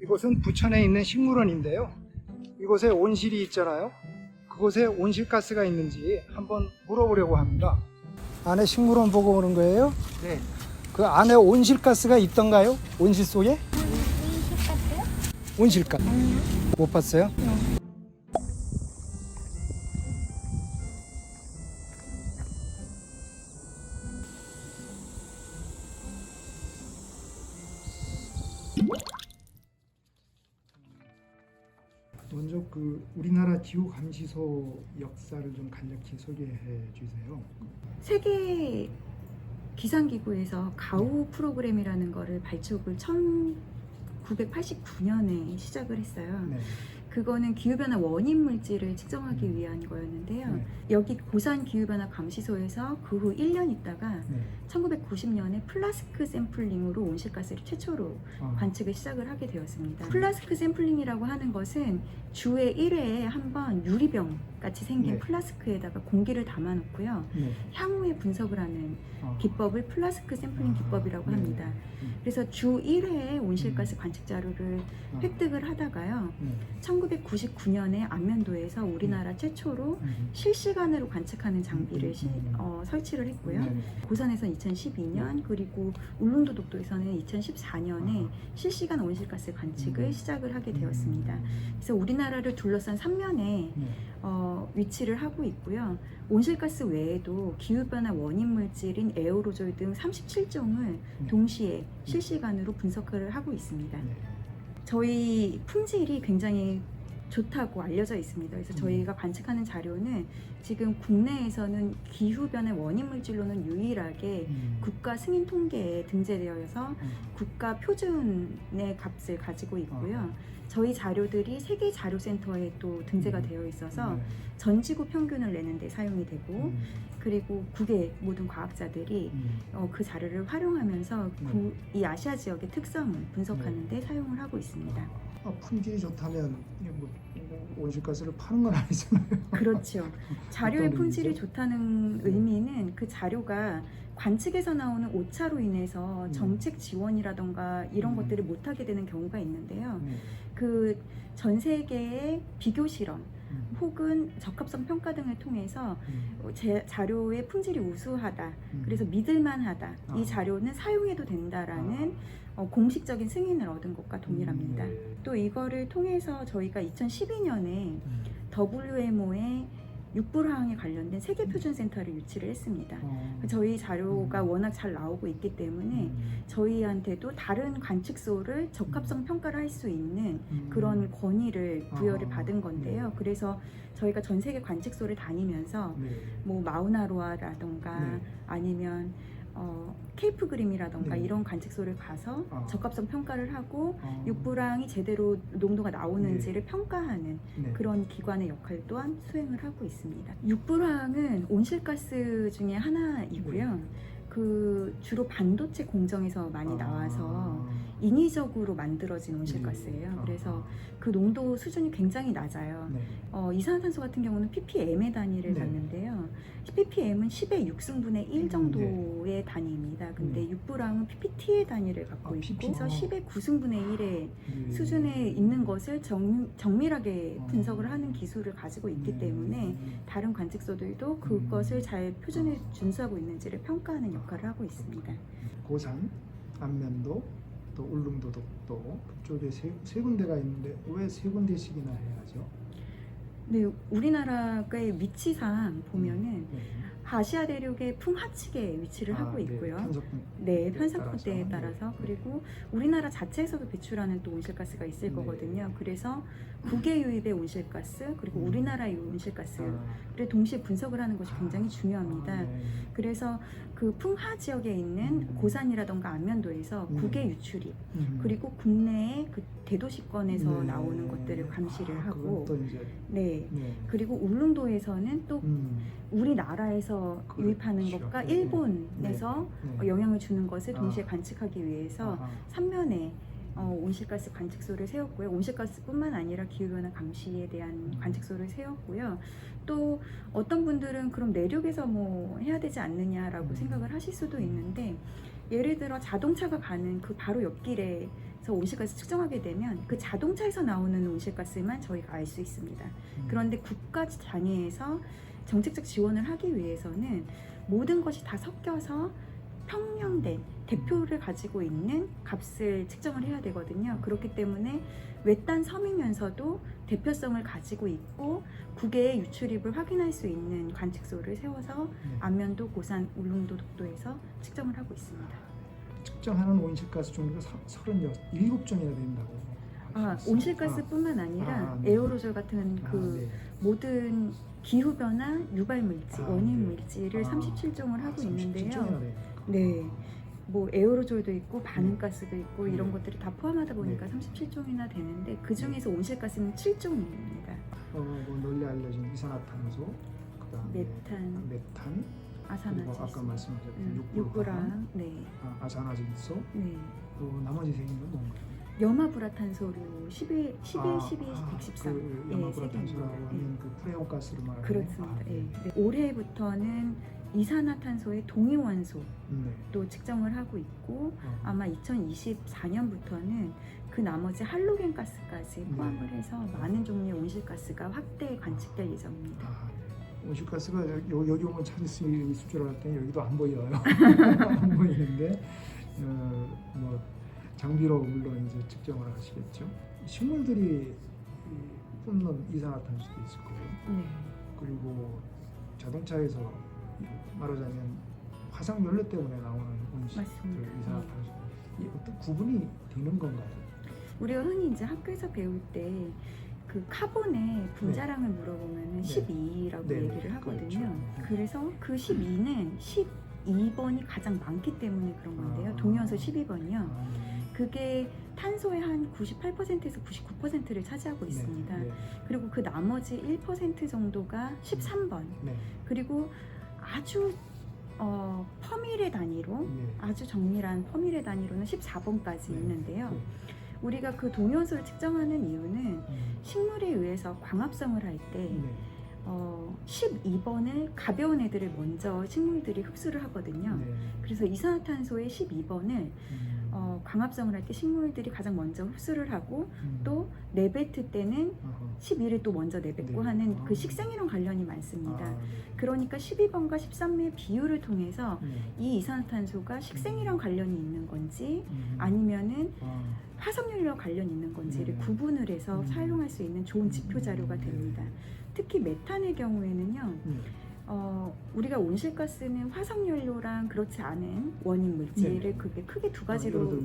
이곳은 부천에 있는 식물원인데요. 이곳에 온실이 있잖아요. 그곳에 온실가스가 있는지 한번 물어보려고 합니다. 안에 식물원 보고 오는 거예요? 네. 그 안에 온실가스가 있던가요? 온실 속에? 온실가스요? 온실가스. 아니요. 못 봤어요? 먼저 그 우리나라 기후 감시소 역사를 좀 간략히 소개해 주세요. 세계 기상기구에서 가우 프로그램이라는 거를 발족을 1989년에 시작을 했어요. 네. 그거는 기후변화 원인 물질을 측정하기 위한 거였는데요. 네. 여기 고산 기후변화 감시소에서 그 후 1년 있다가 네. 1990년에 플라스크 샘플링으로 온실가스를 최초로 관측을 시작을 하게 되었습니다. 플라스크 샘플링이라고 하는 것은 주에 1회에 한 번 유리병 같이 생긴 네. 플라스크에다가 공기를 담아 놓고요. 네. 향후에 분석을 하는 어. 기법을 플라스크 샘플링 기법이라고 네. 합니다. 그래서 주 1회에 온실가스 관측 자료를 획득을 하다가요. 네. 1999년에 안면도에서 우리나라 최초로 실시간으로 관측하는 장비를 설치를 했고요. 네. 고산에서는 2012년 그리고 울릉도 독도에서는 2014년에 실시간 온실가스 관측을 시작을 하게 되었습니다. 그래서 우리나라를 둘러싼 삼면에 네. 위치를 하고 있고요. 온실가스 외에도 기후변화 원인 물질인 에어로졸 등 37종을 동시에 실시간으로 분석을 하고 있습니다. 네. 저희 품질이 굉장히 좋다고 알려져 있습니다. 그래서 저희가 관측하는 자료는 지금 국내에서는 기후변화 원인 물질로는 유일하게 국가 승인 통계에 등재되어서 국가 표준의 값을 가지고 있고요. 저희 자료들이 세계 자료센터에 또 등재가 되어 있어서 네. 전 지구 평균을 내는 데 사용이 되고 그리고 국외 모든 과학자들이 그 자료를 활용하면서 이 아시아 지역의 특성을 분석하는 데 사용을 하고 있습니다. 품질이 좋다면 이게 뭐 온실가스를 파는 건 아니잖아요. 그렇죠. 자료의 어떤 품질이 의미죠? 좋다는 의미는 그 자료가 관측에서 나오는 오차로 인해서 정책 지원이라던가 이런 것들을 못하게 되는 경우가 있는데요. 그 전 세계의 비교 실험 혹은 적합성 평가 등을 통해서 제 자료의 품질이 우수하다, 그래서 믿을만하다, 이 자료는 사용해도 된다라는 공식적인 승인을 얻은 것과 동일합니다. 또 이거를 통해서 저희가 2012년에 WMO의 육불화학에 관련된 세계표준센터를 유치를 했습니다. 저희 자료가 워낙 잘 나오고 있기 때문에 저희한테도 다른 관측소를 적합성 평가를 할 수 있는 그런 권위를 부여를 받은 건데요. 그래서 저희가 전 세계 관측소를 다니면서 뭐 마우나로아라던가 아니면 케이프 그림이라던가 네. 이런 관측소를 가서 아. 적합성 평가를 하고 육불황이 제대로 농도가 나오는지를 평가하는 그런 기관의 역할 또한 수행을 하고 있습니다. 육불황은 온실가스 중에 하나이고요. 그 주로 반도체 공정에서 많이 나와서 인위적으로 만들어진 온실가스예요. 그래서 그 농도 수준이 굉장히 낮아요. 이산화탄소 같은 경우는 ppm의 단위를 네. 갖는데요. ppm은 10의 6승분의 1 정도의 단위입니다. 근데 육불황은 ppt의 단위를 갖고 있고, 그래서 10의 9승분의 1의 수준에 있는 것을 정밀하게 분석을 하는 기술을 가지고 있기 때문에 다른 관측소들도 그것을 잘 표준에 준수하고 있는지를 평가하는 역할을 하고 있습니다. 고산, 안면도, 또 울릉도 독도 그쪽에 세 군데가 있는데 왜 세 군데씩이나 해야죠? 네, 우리나라의 위치상 보면은 아시아 대륙의 풍하측에 위치를 하고 있고요. 네, 편사포대에 따라서. 그리고 우리나라 자체에서도 배출하는 또 온실가스가 있을 거거든요. 그래서 국외 유입의 온실가스 그리고 우리나라의 온실가스를 동시에 분석을 하는 것이 굉장히 중요합니다. 그래서 그 풍하 지역에 있는 고산이라던가 안면도에서 국외 유출입 그리고 국내의 그 대도시권에서 나오는 것들을 감시를 하고, 네, 그리고 울릉도에서는 또 우리나라에서 유입하는 것과 일본에서 영향을 주는 것을 동시에 관측하기 위해서 3면에 온실가스 관측소를 세웠고요. 온실가스뿐만 아니라 기후변화 감시에 대한 관측소를 세웠고요. 또 어떤 분들은 그럼 내륙에서 뭐 해야 되지 않느냐라고 생각을 하실 수도 있는데, 예를 들어 자동차가 가는 그 바로 옆길에서 온실가스 측정하게 되면 그 자동차에서 나오는 온실가스만 저희가 알 수 있습니다. 그런데 국가 단위에서 정책적 지원을 하기 위해서는 모든 것이 다 섞여서 평형된 대표를 가지고 있는 값을 측정을 해야 되거든요. 그렇기 때문에 외딴 섬이면서도 대표성을 가지고 있고 국외의 유출입을 확인할 수 있는 관측소를 세워서 안면도, 고산, 울릉도, 독도에서 측정을 하고 있습니다. 측정하는 온실가스 종류가 37종이나 된다고. 온실가스뿐만 아니라 네. 에어로졸 같은 그 모든 기후변화, 유발물질, 원인물질을 37종을 하고 있는데요. 37종이나 됩니까? 네. 뭐 에어로졸도 있고 반응가스도 있고 이런 것들이 다 포함하다 보니까 37종이나 되는데 그 중에서 온실가스는 7종입니다. 뭐 널리 알려진 이산화탄소, 그다음에 메탄, 그리고 아산화질소, 아까 말씀하셨던 육부랑, 네, 아산화질소, 네. 또 나머지 세 개는 뭔가요? 염화불화탄소류 11, 12, 12, 113. 그 염화불화탄소라고 하는 그 프레온 가스를 말하는 그렇습니다. 네. 올해부터는 이산화탄소의 동위원소 또 측정을 하고 있고 아마 2024년부터는 그 나머지 할로겐 가스까지 포함을 해서 많은 종류의 온실가스가 확대 관측될 예정입니다. 온실가스가 여기 오면 찾을 수 있을 줄 알았더니 여기도 안 보여요. 안 보이는데 뭐 장비로 물론 이제 측정을 하시겠죠. 식물들이 뿜는 이산화탄소도 있을 거고요. 네. 그리고 자동차에서 말하자면 화석 연료 때문에 나오는 온실 이산화탄소 이 어떤 구분이 되는 건가요? 우리가 흔히 이제 학교에서 배울 때 그 카본의 분자량을 물어보면 12라고 얘기를 하거든요. 그렇죠. 그래서 그 12는 12번이 가장 많기 때문에 그런 건데요. 동위원소 12번이요. 그게 탄소의 한 98%에서 99%를 차지하고 있습니다. 그리고 그 나머지 1% 정도가 13번. 그리고 아주 퍼밀의 단위로 아주 정밀한 퍼밀의 단위로는 14번까지 있는데요. 우리가 그 동위원소를 측정하는 이유는 식물에 의해서 광합성을 할 때 12번을 가벼운 애들을 먼저 식물들이 흡수를 하거든요. 그래서 이산화탄소의 12번을 광합성을 할 때 식물들이 가장 먼저 흡수를 하고 또 내뱉을 때는 12를 또 먼저 내뱉고 하는 그 식생이랑 관련이 많습니다. 그러니까 12번과 13번의 비율을 통해서 이 이산화탄소가 식생이랑 관련이 있는 건지 아니면은 화석연료와 관련이 있는 건지를 구분을 해서 사용할 수 있는 좋은 지표 자료가 됩니다. 특히 메탄의 경우에는요. 우리가 온실가스는 화석연료랑 그렇지 않은 원인 물질을 그게 크게 두 가지로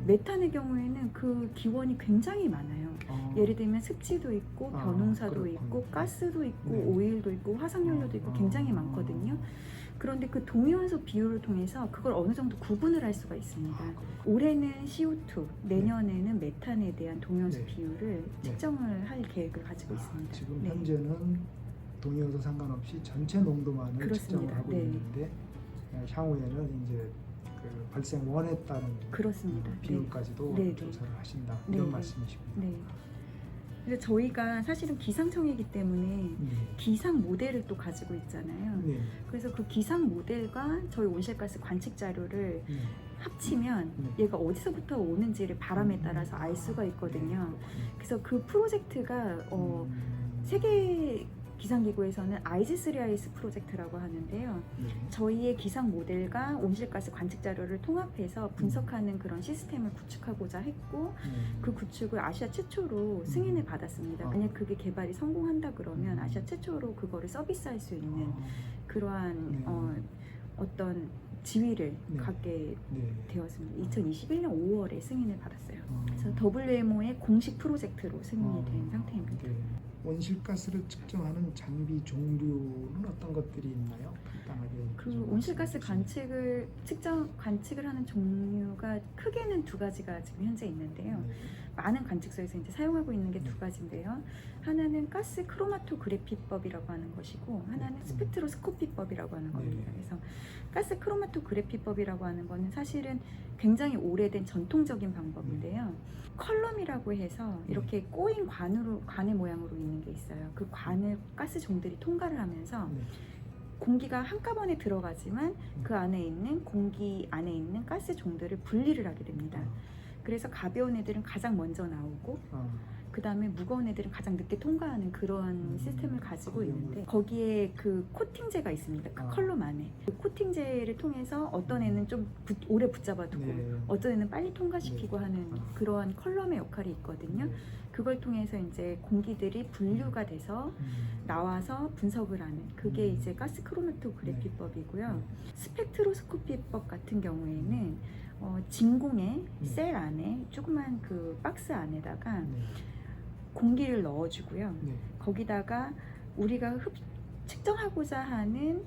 메탄의 경우에는 그 기원이 굉장히 많아요. 예를 들면 습지도 있고 변온사도 있고 가스도 있고 오일도 있고 화석연료도 있고 굉장히 많거든요. 그런데 그 동위원소 비율을 통해서 그걸 어느 정도 구분을 할 수가 있습니다. 올해는 CO2, 내년에는 메탄에 대한 동위원소 비율을 측정을 할 계획을 가지고 있습니다. 지금 현재는 동위원소 상관없이 전체 농도만을 측정을 하고 있는데 향후에는 이제 그 발생 원에 따른 비율까지도 조사를 하신다 이런 말씀이시군요. 그래서 저희가 사실은 기상청이기 때문에 기상 모델을 또 가지고 있잖아요. 그래서 그 기상 모델과 저희 온실가스 관측 자료를 합치면 얘가 어디서부터 오는지를 바람에 따라서 알 수가 있거든요. 그래서 그 프로젝트가 세계 기상기구에서는 IGS3IS 프로젝트라고 하는데요. 저희의 기상 모델과 온실가스 관측 자료를 통합해서 분석하는 그런 시스템을 구축하고자 했고 그 구축을 아시아 최초로 승인을 받았습니다. 만약 그게 개발이 성공한다 그러면 아시아 최초로 그거를 서비스할 수 있는 그러한 어떤 지위를 갖게 되었습니다. 2021년 5월에 승인을 받았어요. 그래서 WMO의 공식 프로젝트로 승인이 된 상태입니다. 온실가스를 측정하는 장비 종류는 어떤 것들이 있나요? 간단하게. 그 온실가스 관측을 하는 종류가 크게는 두 가지가 지금 현재 있는데요. 많은 관측소에서 이제 사용하고 있는 게 두 가지인데요. 하나는 가스 크로마토그래피법이라고 하는 것이고 하나는 스펙트로스코피법이라고 하는 겁니다. 그래서 가스 크로마토그래피법이라고 하는 거는 사실은 굉장히 오래된 전통적인 방법인데요. 컬럼이라고 해서 이렇게 꼬인 관의 모양으로 있는 게 있어요. 그 관을 가스 종들이 통과를 하면서 공기가 한꺼번에 들어가지만 그 안에 있는 공기 안에 있는 가스 종들을 분리를 하게 됩니다. 그래서 가벼운 애들은 가장 먼저 나오고 그 다음에 무거운 애들은 가장 늦게 통과하는 그런 시스템을 가지고 있는데 거기에 그 코팅제가 있습니다. 그 컬럼 안에 그 코팅제를 통해서 어떤 애는 좀 오래 붙잡아두고 네. 어떤 애는 빨리 통과시키고 하는 그러한 컬럼의 역할이 있거든요. 그걸 통해서 이제 공기들이 분류가 돼서 나와서 분석을 하는 그게 이제 가스 크로마토그래피법이고요. 스펙트로스코피법 같은 경우에는 진공의 셀 안에 조그만 그 박스 안에다가 공기를 넣어주고요. 거기다가 우리가 측정하고자 하는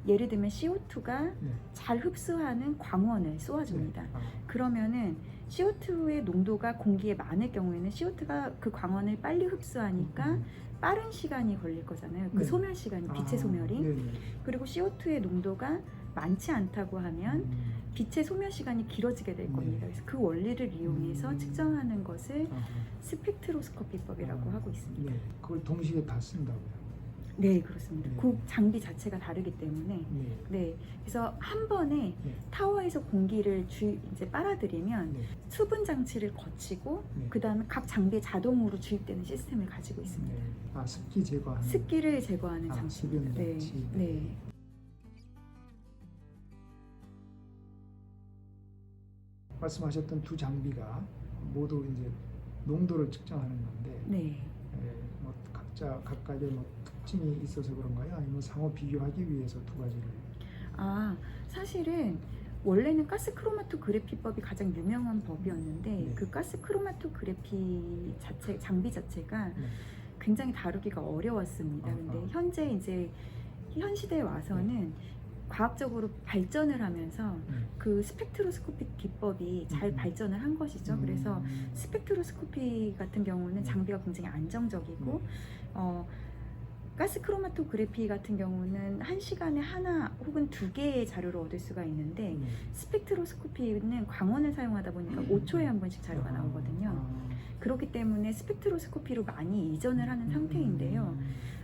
예를 들면 CO2가 잘 흡수하는 광원을 쏘아줍니다. 그러면은 CO2의 농도가 공기에 많을 경우에는 CO2가 그 광원을 빨리 흡수하니까 빠른 시간이 걸릴 거잖아요. 그 소멸 시간이, 빛의 소멸이. 그리고 CO2의 농도가 많지 않다고 하면 빛의 소멸 시간이 길어지게 될 겁니다. 그래서 그 원리를 이용해서 측정하는 것을 스펙트로스코피법이라고 하고 있습니다. 그걸 동시에 다 쓴다고요? 네, 그렇습니다. 그 장비 자체가 다르기 때문에 그래서 한 번에 타워에서 공기를 이제 빨아들이면 수분 장치를 거치고 그 다음에 각 장비에 자동으로 주입되는 시스템을 가지고 있습니다. 습기 제거하는 습기를 제거하는 장치입니다. 수변 장치. 네. 말씀하셨던 두 장비가 모두 이제 농도를 측정하는 건데 뭐 각각의 뭐 특징이 있어서 그런가요? 아니면 상호 비교하기 위해서 두 가지를? 사실은 원래는 가스 크로마토그래피법이 가장 유명한 법이었는데 그 가스 크로마토그래피 장비 자체가 굉장히 다루기가 어려웠습니다. 근데 현재 이제 현 시대에 와서는 과학적으로 발전을 하면서 그 스펙트로스코피 기법이 잘 발전을 한 것이죠. 그래서 스펙트로스코피 같은 경우는 장비가 굉장히 안정적이고 가스 크로마토그래피 같은 경우는 한 시간에 하나 혹은 두 개의 자료를 얻을 수가 있는데 스펙트로스코피는 광원을 사용하다 보니까 5초에 한 번씩 자료가 나오거든요. 그렇기 때문에 스펙트로스코피로 많이 이전을 하는 상태인데요.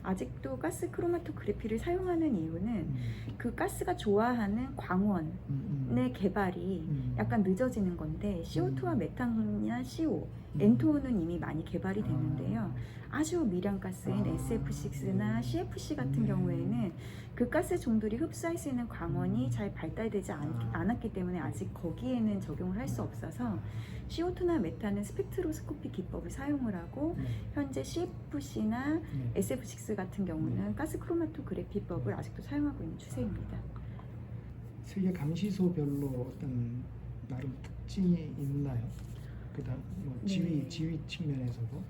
아직도 가스 크로마토그래피를 사용하는 이유는 그 가스가 좋아하는 광원의 개발이 약간 늦어지는 건데 CO2와 메탄이나 CO, N2O는 이미 많이 개발이 됐는데요. 아주 미량 가스인 SF6나 CFC 같은 경우에는 그 가스 종들이 흡수할 수 있는 광원이 잘 발달되지 않았기 때문에 아직 거기에는 적용을 할 수 없어서 CO2나 메탄은 스펙트로스코피 기법을 사용을 하고 현재 CFC나 SF6 같은 경우는 가스 크로마토그래피법을 아직도 사용하고 있는 추세입니다. 세계 감시소별로 어떤 나름 특징이 있나요? 그다음 뭐 지위 측면에서도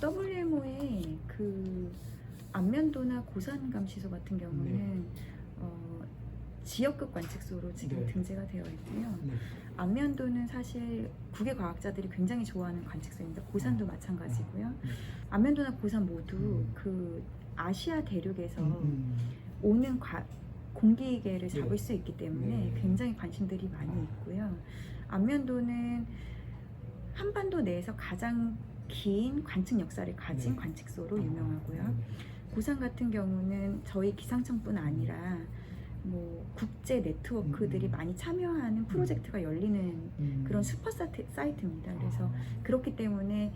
WMO의 그 안면도나 고산 감시소 같은 경우는 지역급 관측소로 지금 등재가 되어 있고요. 안면도는 사실 국외 과학자들이 굉장히 좋아하는 관측소입니다. 고산도 마찬가지고요. 안면도나 고산 모두 그 아시아 대륙에서 오는 공기계를 잡을 수 있기 때문에 굉장히 관심들이 많이 있고요. 안면도는 한반도 내에서 가장 긴 관측 역사를 가진 관측소로 유명하고요. 고산 같은 경우는 저희 기상청뿐 아니라 뭐 국제 네트워크들이 많이 참여하는 프로젝트가 열리는 그런 슈퍼 사이트입니다. 그래서 그렇기 때문에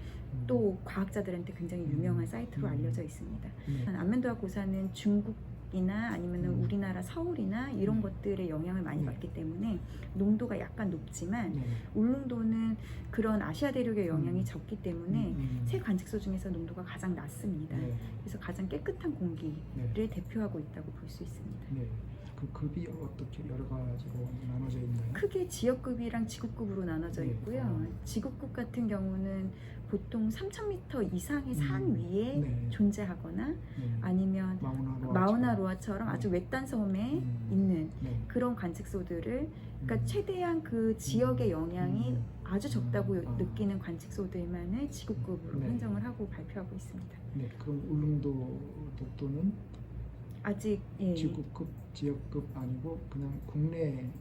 또 과학자들한테 굉장히 유명한 사이트로 알려져 있습니다. 안면도와 고산은 중국이나 아니면 우리나라 서울이나 이런 것들의 영향을 많이 받기 때문에 농도가 약간 높지만 울릉도는 그런 아시아 대륙의 영향이 적기 때문에 세 관측소 중에서 농도가 가장 낮습니다. 그래서 가장 깨끗한 공기를 대표하고 있다고 볼 수 있습니다. 그 급이 어떻게 여러 가지로 나눠져 있나요? 크게 지역급이랑 지구급으로 나눠져 있고요. 지구급 같은 경우는 보통 3,000m 이상의 산 위에 존재하거나 아니면 마우나로아처럼 아주 외딴 섬에 있는 그런 관측소들을 그러니까 최대한 그 지역의 영향이 아주 적다고 느끼는 관측소들만을 지구급으로 선정을 하고 발표하고 있습니다. 그럼 울릉도 독도는 아직 지구급, 지역급 아니고 그냥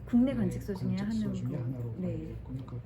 국내 관측소 중에 하나로. 그러니까